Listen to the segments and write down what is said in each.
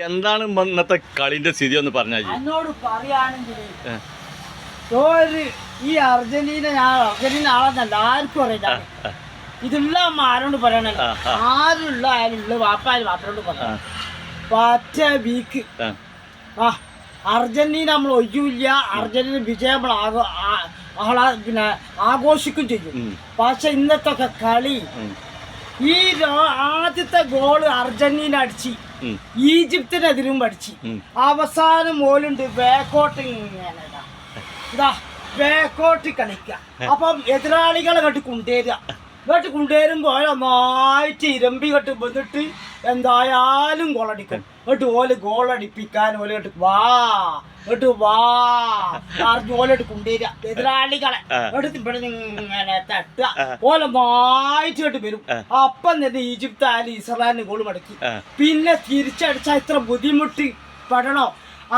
എന്താണ് ഇന്നത്തെ കളിന്റെ സ്ഥിതി ഒന്ന് പറഞ്ഞാൽ എന്നോട് പറയുകയാണെങ്കിൽ ഈ അർജന്റീന ആളെന്നല്ല ആർക്കും അറിയാം. ഇതുള്ള ആരോട് പറയണ ആരുള്ള ആരുള്ള വാപ്പാര് വാപ്പനോട് പറയാം. പറ്റ വീക്ക് അർജന്റീന നമ്മൾ ഒഴിവില്ല. അർജന്റീന വിജയം നമ്മൾ പിന്നെ ആഘോഷിക്കും ചെയ്യും. പക്ഷെ ഇന്നത്തെ കളി ഈ ആദ്യത്തെ ഗോള് അർജന്റീന അടിച്ച് ഈജിപ്തിനെതിരും അടിച്ച് അവസാനം മോലുണ്ട് ബാക്കോട്ട് ഇതാ ബാക്കോട്ട് കളിക്കുക. അപ്പം എതിരാളികളെ കെട്ടി കൊണ്ടുവരുമ്പോൾ നന്നായിട്ട് ഇരമ്പി കെട്ട് വന്നിട്ട് എന്തായാലും ഗോളടിക്കും. എന്നിട്ട് ഓല് ഗോളടിപ്പിക്കാൻ ഓല് കേട്ട് വാ ഓലോട്ട് കൊണ്ടുവരിക എതിരാളികളെ എടുത്ത് ഇവിടെ ഇങ്ങനെ തട്ടുക. ഓല നന്നായിട്ട് കേട്ട് വരും. അപ്പം തന്നെ ഈജിപ്ത് ആയാലും ഇസ്രായേലിന് ഗോൾ മടക്കി. പിന്നെ തിരിച്ചടിച്ചാൽ ഇത്ര ബുദ്ധിമുട്ട് പെടണോ?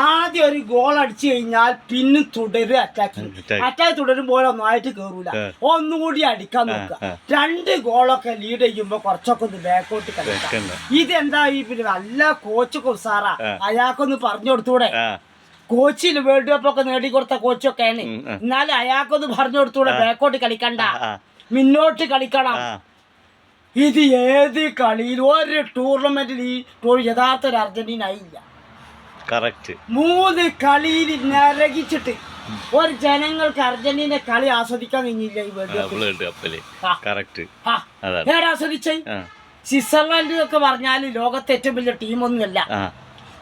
ആദ്യം ഒരു ഗോൾ അടിച്ചു കഴിഞ്ഞാൽ പിന്നെ തുടരുക അറ്റാക്ക് തുടരുമ്പോൾ ഒന്നായിട്ട് കയറൂല. ഒന്നുകൂടി അടിക്കാൻ നോക്കുക. 2 ഗോളൊക്കെ ലീഡ് ചെയ്യുമ്പോ കുറച്ചൊക്കെ ഒന്ന് ബാക്കോട്ട് കളിക്കാം. ഇതെന്താ ഈ പിന്നെ നല്ല കോച്ചൊക്കെ ഉസാറാ. അയാൾക്കൊന്ന് പറഞ്ഞു കൊടുത്തൂടെ? കോച്ചിൽ വേൾഡ് കപ്പ് ഒക്കെ നേടിക്കൊടുത്ത കോച്ചൊക്കെയാണ്. എന്നാലും അയാൾക്കൊന്ന് പറഞ്ഞു കൊടുത്തൂടെ ബാക്കോട്ട് കളിക്കണ്ട, മുന്നോട്ട് കളിക്കണം. ഇത് ഏത് കളിയിൽ ഒരു ടൂർണമെന്റിൽ ഈ യഥാർത്ഥ ഒരു അർജന്റീന ആയില്ല. 3 കളിയിൽ നരകിച്ചിട്ട് ഒരു ജനങ്ങൾക്ക് അർജന്റീന കളി ആസ്വദിക്കാൻ കഴിഞ്ഞില്ല. ഈ വേൾഡ് കപ്പില് ആസ്വദിച്ചേ സ്വിറ്റ്സർലൻഡ് ഒക്കെ പറഞ്ഞാല് ലോകത്തെ ഏറ്റവും വലിയ ടീമൊന്നുമല്ല.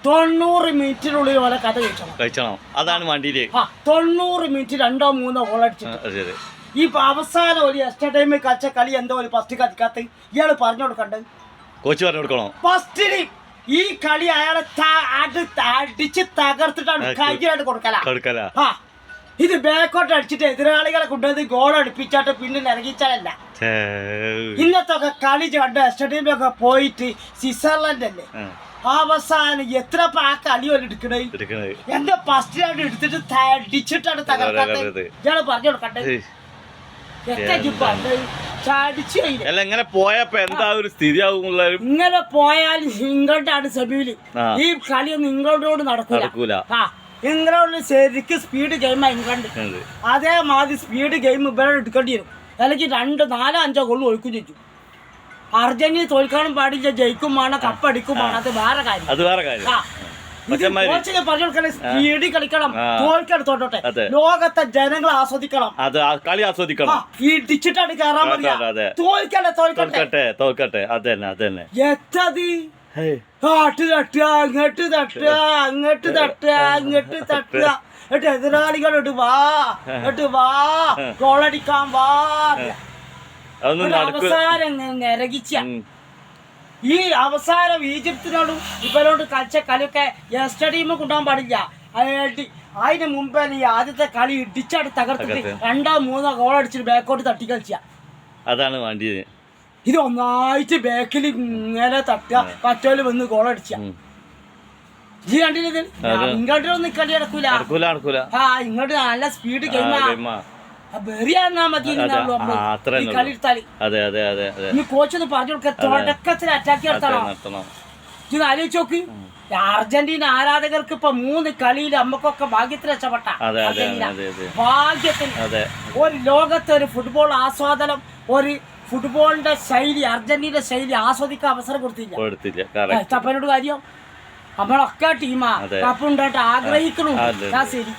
90 മിനിറ്റിനുള്ളിൽ ഓലെ കഥ കഴിച്ചണം. അതാണ് 90 മിനിറ്റ് 2-3 ഗോൾ അടിച്ചിട്ട് ഈ അവസാനം ഒരു എക്സ്ട്രാ ടൈമിൽ കളിച്ച കളി എന്തോ ഒരു ഫസ്റ്റ് കളിക്കാത്ത ഇയാള് പറഞ്ഞു കൊടുക്കണ്ടേ? കോച്ച് പറഞ്ഞു കൊടുക്കണോ? ഫസ്റ്റില് ഈ കളി അയാളെ അടിച്ച് തകർത്തിട്ടാണ് കൈയായിട്ട് കൊടുക്കല. ഇത് ബാക്കോട്ട് അടിച്ചിട്ട് എതിരാളികളെ കൊണ്ടുവന്ന് ഗോൾ അടുപ്പിച്ചാട്ട് പിന്നെ ഇറങ്ങിച്ചാലല്ല. ഇന്നത്തെ ഒക്കെ കളി കണ്ട് സ്റ്റേഡിയമിലൊക്കെ പോയിട്ട് സ്വിറ്റ്സർലൻഡ് അല്ലേ അവസാനം എത്ര ആ കളി പോലെ എടുക്കണേ? എന്റെ ഫസ്റ്റ് റൗണ്ട് എടുത്തിട്ട് അടിച്ചിട്ടാണ് തകർക്കാത്തത്. ഇയാള് പറഞ്ഞു കൊടുക്കണ്ടേ? ഇങ്ങനെ പോയപ്പോ എന്താ ഒരു സ്ഥിതി ഇങ്ങനെ പോയാൽ ഇംഗ്ലണ്ടാണ് സെമിയില്. ഈ കളിയൊന്നും ഇംഗ്ലണ്ടോട് നടക്കൂല. ഇംഗ്ലണ്ടിന് ശരിക്കും സ്പീഡ് ഗെയിമാ ഇംഗ്ലണ്ട്. അതേമാതിരി സ്പീഡ് ഗെയിം ഇവിടെ എടുക്കേണ്ടി വരും. അല്ലെങ്കിൽ 2-4-5 ഗോൾ ഒഴുക്കും ചെയ്യും. അർജന്റീന തോൽക്കാനും പാടില്ല, ജയിക്കും വേണം, കപ്പടിക്കും വേണം. അത് വേറെ കാര്യം. സ്പീഡ് കളിക്കണം, തോൽക്കടുത്തോട്ടെ. ലോകത്തെ ജനങ്ങൾ ആസ്വദിക്കണം, കളി ആസ്വദിക്കണം. ഇടിച്ചിട്ടാണ് കയറാൻ മതിയാ. തോൽക്കട്ടെ. അതന്നെ എത്തത് കാട്ട് തട്ടുക, അങ്ങോട്ട് തട്ടുക, അങ്ങോട്ട് തട്ടുക, അങ്ങോട്ട് തട്ടുക. എന്നിട്ട് എതിരാളികളോട്ട് വാ ഗോളടിക്കാൻ വാ. അവസാനം നരകിച്ച ഈ അവസാനം ഈജിപ്തിനോടും ഇവരോട് കളിച്ച കളിയൊക്കെ എക്സ്ട്രാ ടീം കൊണ്ടുപോകാൻ പാടില്ല. അതിന് മുമ്പേ ഈ ആദ്യത്തെ കളി ഇടിച്ചാട് തകർത്തിട്ട് 2-3 ഗോൾ അടിച്ചിട്ട് ബാക്കോട്ട് തട്ടി കളിച്ച. അതാണ് വേണ്ടിയത്. ഇത് ഒന്നായിട്ട് ബാക്കിൽ ഇങ്ങനെ തട്ടുക, മറ്റോല് വന്ന് ഗോൾ അടിച്ച. ഈ കണ്ടില്ല ഇങ്ങോട്ടൊന്നും കളി നടക്കൂല. ഇങ്ങോട്ട് നല്ല സ്പീഡ് ഗെയിമാ. കോച്ചൊന്ന് പറഞ്ഞു കൊടുക്ക, തുടക്കത്തിൽ അറ്റാക്ക് നടത്തണം. ഇത് ആലോചിച്ച് നോക്ക്. അർജന്റീന ആരാധകർക്ക് ഇപ്പൊ 3 കളിയിൽ നമ്മക്കൊക്കെ ഭാഗ്യത്തിൽ രക്ഷപ്പെട്ട ഭാഗ്യത്തിന് ഒരു ലോകത്തെ ഒരു ഫുട്ബോൾ ആസ്വാദനം, ഒരു ഫുട്ബോളിന്റെ ശൈലി, അർജന്റീന ശൈലി ആസ്വദിക്കാൻ അവസരം കൊടുത്തില്ല. തപ്പനോട് കാര്യം നമ്മളൊക്കെ ടീമാ കപ്പുണ്ടായിട്ട് ആഗ്രഹിക്കണു. ശരി.